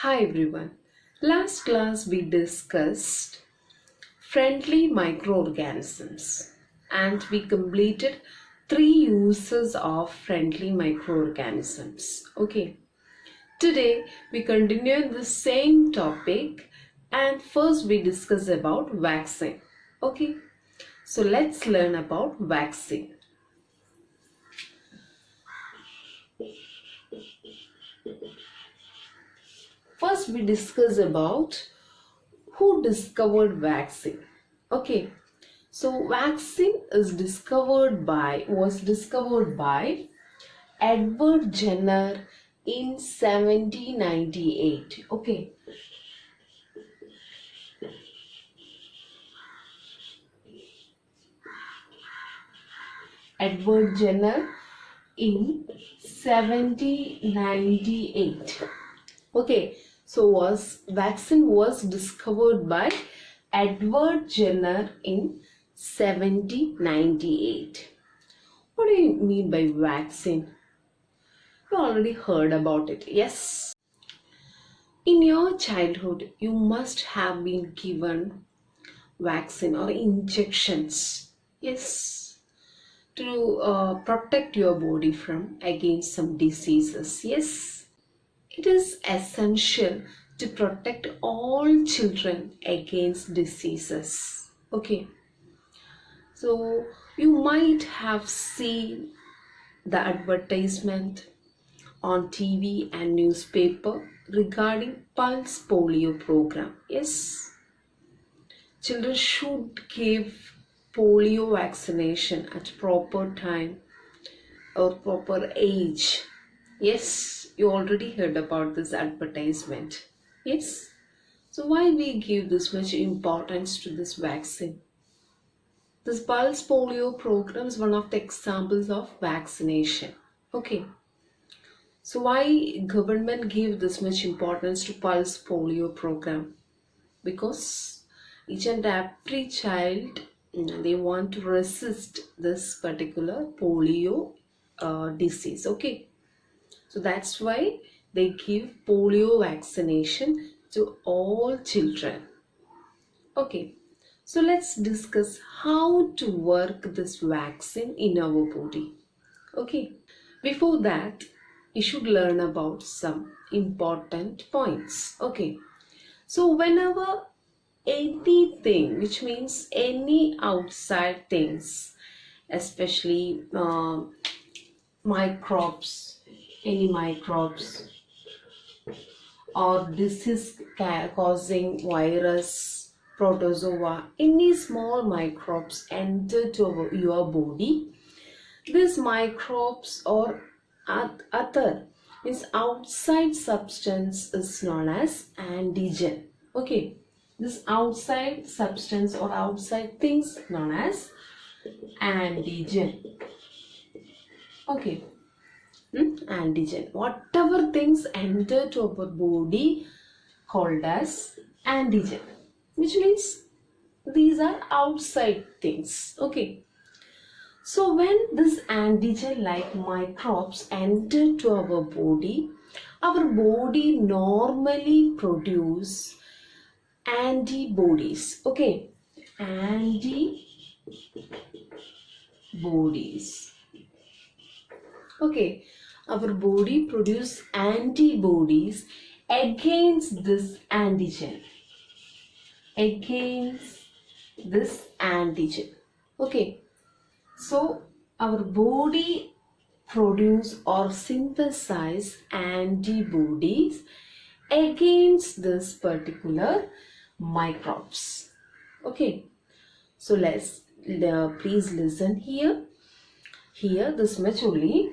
Hi everyone. Last class we discussed friendly microorganisms and we completed 3 uses of friendly microorganisms. Okay. Today we continue the same topic and first we discuss about vaccine. Okay. So let's learn about vaccine. First we discuss about who discovered vaccine. Okay, so vaccine was discovered by Edward Jenner in 1798. Okay, Edward Jenner in 1798. Okay, so vaccine was discovered by Edward Jenner in 1798. What do you mean by vaccine? You already heard about it. Yes. In your childhood, you must have been given vaccine or injections. Yes. To protect your body from against some diseases. Yes. It is essential to protect all children against diseases. Okay. So you might have seen the advertisement on TV and newspaper regarding pulse polio program. Yes. Children should give polio vaccination at proper time or proper age. Yes, you already heard about this advertisement. Yes. So why we give this much importance to this vaccine? This pulse polio program is one of the examples of vaccination. Okay. So why government give this much importance to pulse polio program? Because each and every child, they want to resist this particular polio disease. Okay. So that's why they give polio vaccination to all children. Okay, so let's discuss how to work this vaccine in our body. Okay, before that, you should learn about some important points. Okay, so whenever anything, which means any outside things, especially microbes, any microbes or disease causing virus, protozoa, any small microbes enter to your body, these microbes or other means outside substance is known as antigen. Okay, this outside substance or outside things known as antigen. Okay. Antigen, whatever things enter to our body called as antigen, which means these are outside things. Okay, so when this antigen like microbes enter to our body normally produce antibodies. Okay, antibodies. Okay, our body produce antibodies against this antigen. Okay, so our body produce or synthesize antibodies against this particular microbes. Okay, so please listen here. Here this much only.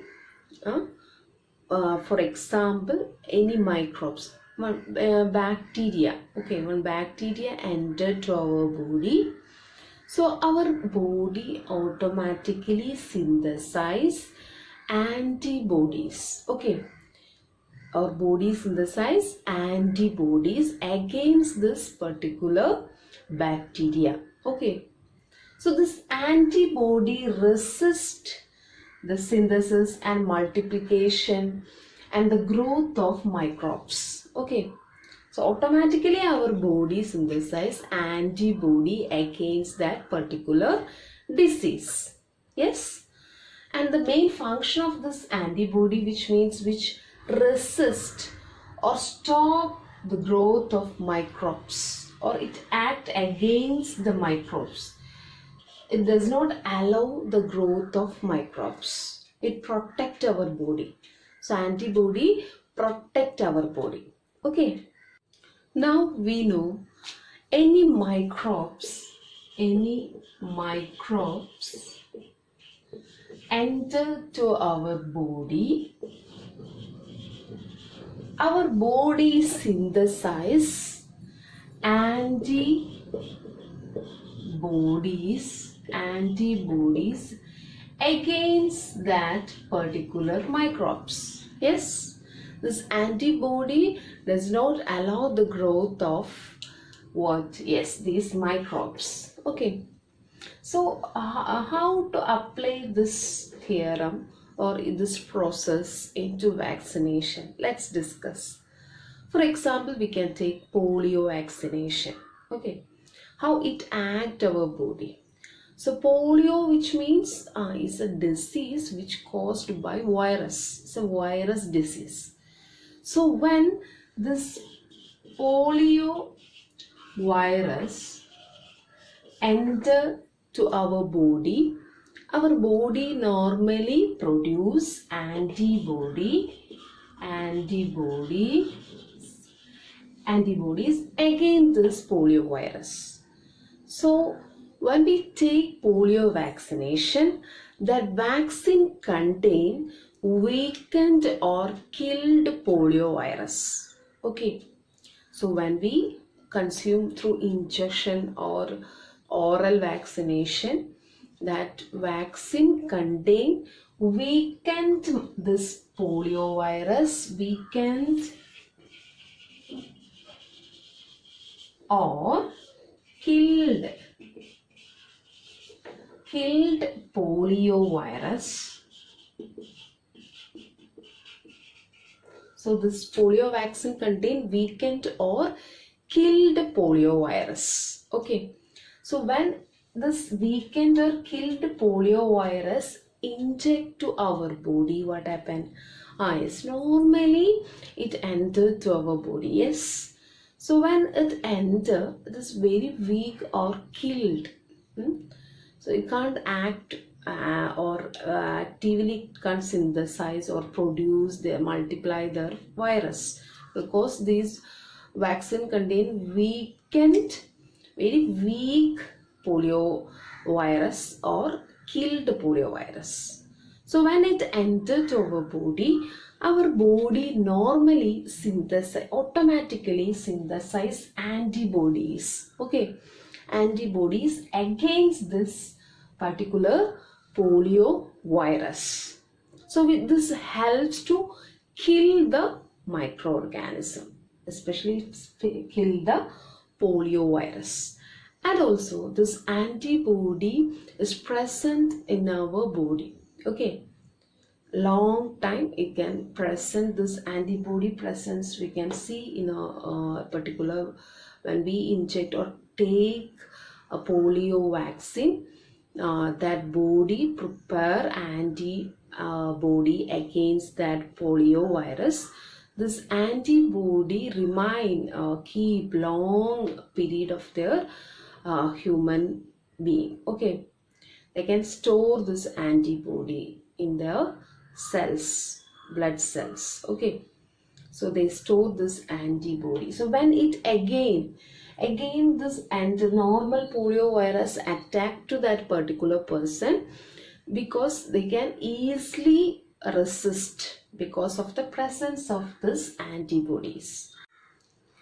For example, any microbes, bacteria. Okay, when bacteria enter to our body, so our body automatically synthesize antibodies. Okay, our body synthesize antibodies against this particular bacteria. Okay, so this antibody resists the synthesis and multiplication and the growth of microbes. Okay, So automatically our body synthesize antibody against that particular disease. Yes. And the main function of this antibody, which resist or stop the growth of microbes, or it act against the microbes. It does not allow the growth of microbes. It protect our body. So antibody protect our body. Okay. Now we know any microbes enter to our body synthesize antibodies against that particular microbes. Yes, this antibody does not allow the growth of what? Yes, these microbes. Okay. So how to apply this theorem or this process into vaccination? Let's discuss. For example, we can take polio vaccination. Okay, how it act our body. So polio, which means is a disease which caused by virus. It's a virus disease. So when this polio virus enter to our body normally produce antibodies against this polio virus. So when we take polio vaccination, that vaccine contain weakened or killed polio virus. Okay, so when we consume through injection or oral vaccination, that vaccine contain weakened this polio virus, weakened or killed polio virus. So this polio vaccine contain weakened or killed polio virus. Okay, so when this weakened or killed polio virus inject to our body, what happened? Yes, normally it entered to our body. Yes, so when it enter, it is very weak or killed. So it can't act or actively can't synthesize or produce the multiply the virus, because these vaccine contain weakened, very weak polio virus or killed polio virus. So when it entered to our body normally automatically synthesize antibodies. Okay, antibodies against this particular polio virus. So this helps to kill the microorganism, especially kill the polio virus. And also this antibody is present in our body. Okay, long time it can present. This antibody presence we can see in a particular when we inject or take a polio vaccine, that body prepare antibody against that polio virus. This antibody remain keep long period of their human being. Okay, they can store this antibody in their cells, blood cells. Okay, so they store this antibody. So when it again this normal polio virus attack to that particular person, because they can easily resist because of the presence of this antibodies.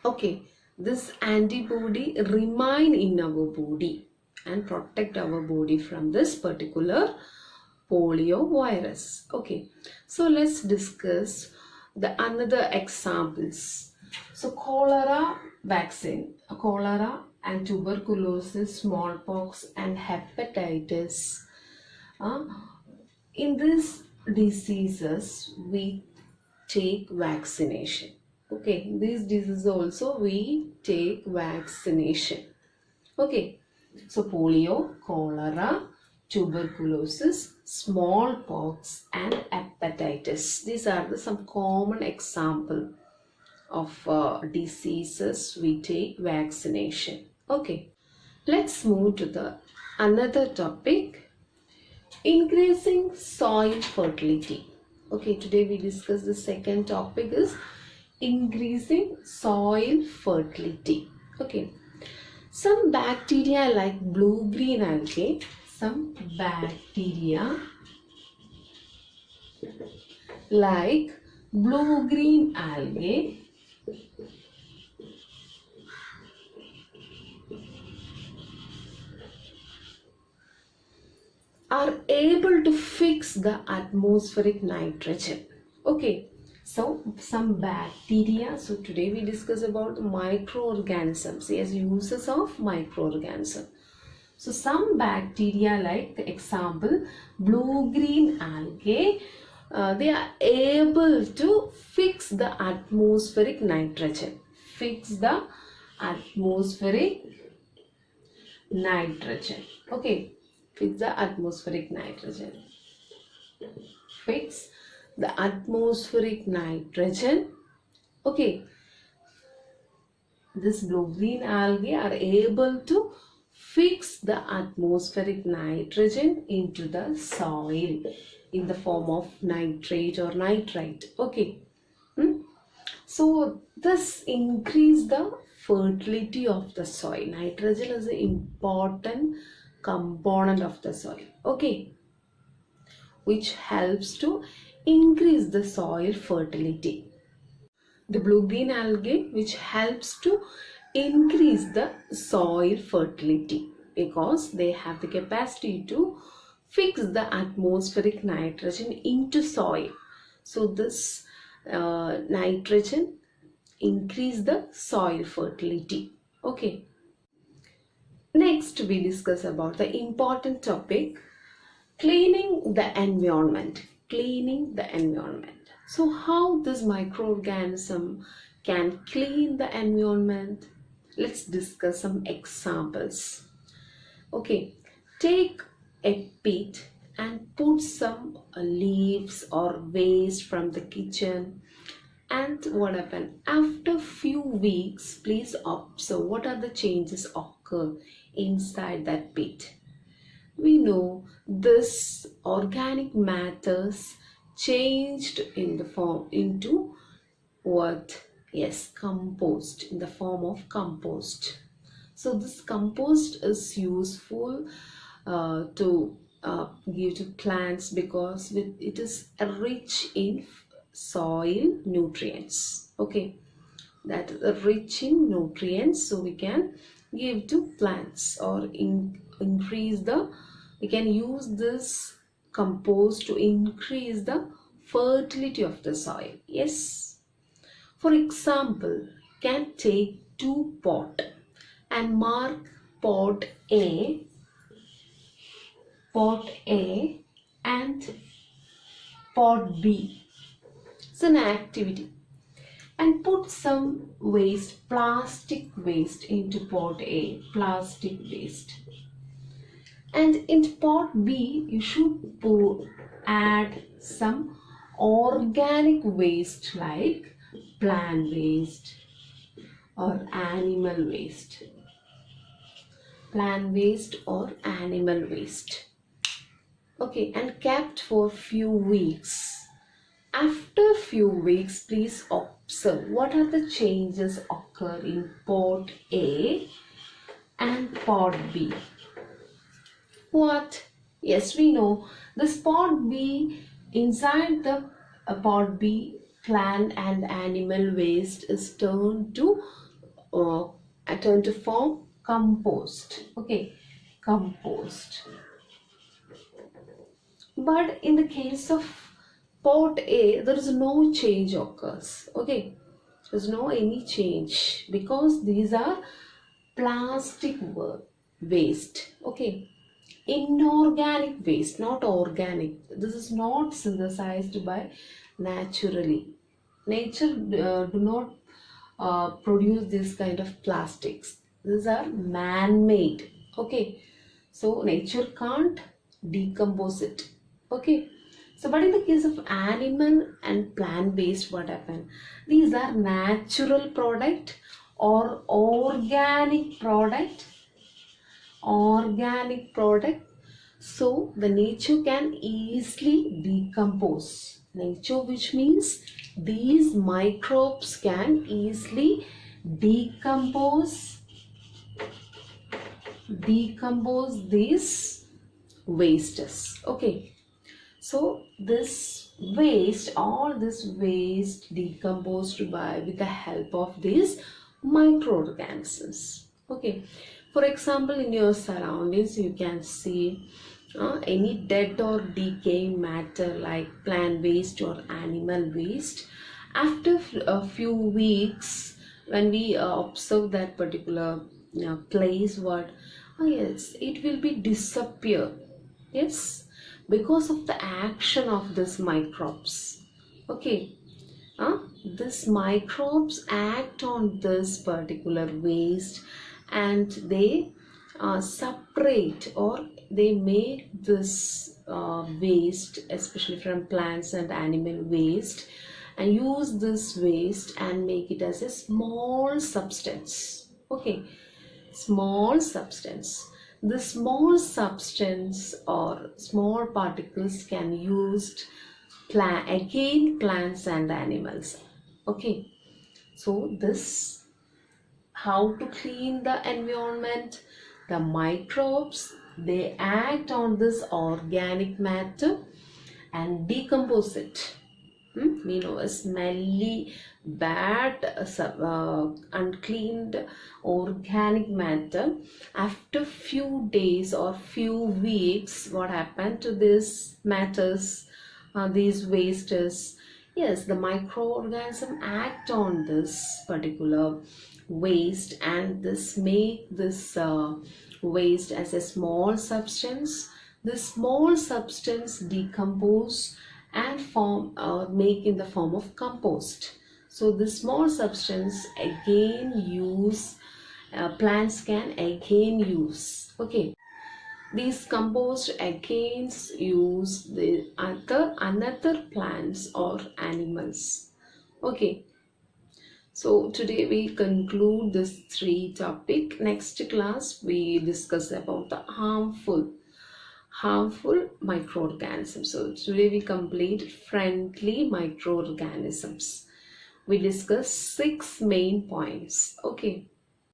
Okay, this antibody remain in our body and protect our body from this particular polio virus. Okay, so let's discuss the another examples. So cholera vaccine, cholera and tuberculosis, smallpox and hepatitis. In these diseases we take vaccination. Okay, these diseases also we take vaccination. Okay, so polio, cholera, tuberculosis, smallpox, and hepatitis. These are some common example of diseases we take vaccination. Okay, let's move to the another topic, increasing soil fertility. Okay, today we discuss the second topic is increasing soil fertility. Okay, some bacteria like blue-green algae, some bacteria like blue-green algae are able to fix the atmospheric nitrogen. Okay, so some bacteria. So today we discuss about microorganisms. Yes, uses of microorganisms. So some bacteria like example blue-green algae, they are able to fix the atmospheric nitrogen. Fix the atmospheric nitrogen. Okay, fix the atmospheric nitrogen. Fix the atmospheric nitrogen. Okay, this blue-green algae are able to fix the atmospheric nitrogen into the soil in the form of nitrate or nitrite. Okay. So this increase the fertility of the soil. Nitrogen is an important component of the soil. Okay, which helps to increase the soil fertility. The blue-green algae which helps to increase the soil fertility because they have the capacity to fix the atmospheric nitrogen into soil. So this nitrogen increase the soil fertility. Okay. Next we discuss about the important topic, cleaning the environment. Cleaning the environment. So how this microorganism can clean the environment? Let's discuss some examples. Okay, take a pit and put some leaves or waste from the kitchen, and what happened after few weeks? Please observe what are the changes occur inside that pit. We know this organic matters changed in the form into what? Yes, compost, in the form of compost. So this compost is useful to give to plants because it is rich in soil nutrients. Okay, that is rich in nutrients, so we can give to plants or increase the, we can use this compost to increase the fertility of the soil. Yes, for example, can take two pot and mark pot A and pot B. It's an activity, and put some waste, plastic waste into pot A, plastic waste, and in pot B you should add some organic waste like plant waste or animal waste. Plant waste or animal waste. Okay, and kept for few weeks. After few weeks, please observe what are the changes occur in pot A and pot B. What? Yes, we know this pot B, inside the pot B, plant and animal waste is turned to form compost. Okay, compost. But in the case of pot A, there is no change occurs. Okay, there is no any change because these are plastic waste. Okay, inorganic waste, not organic. This is not synthesized by naturally. Nature do not produce this kind of plastics. These are man-made. Okay, so nature can't decompose it. Okay, so but in the case of animal and plant-based, what happen? These are natural product or organic product. So the nature can easily decompose. Nature, which means these microbes can easily decompose these wastes. Okay, so this waste, all this waste decomposed by with the help of these microorganisms. Okay, for example, in your surroundings you can see any dead or decaying matter like plant waste or animal waste. After a few weeks, when we observe that particular place, what, oh yes, it will be disappear. Yes, because of the action of these microbes. Okay, these microbes act on this particular waste, and they separate, or they make this waste, especially from plants and animal waste, and use this waste and make it as a small substance. Okay, small substance. The small substance or small particles can used again plants and animals. Okay, so this, how to clean the environment? The microbes, they act on this organic matter and decompose it. We know a smelly, bad, uncleaned organic matter. After few days or few weeks, what happened to this matters, these wastes? Yes, the microorganism act on this particular waste, and this make this waste as a small substance. This small substance decompose and form or make in the form of compost. So this small substance again use, plants can again use. Okay, these compost again use the another plants or animals. Okay, so today we conclude this 3 topic. Next class we discuss about the harmful microorganisms. So today we complete friendly microorganisms. We discuss 6 main points. Okay.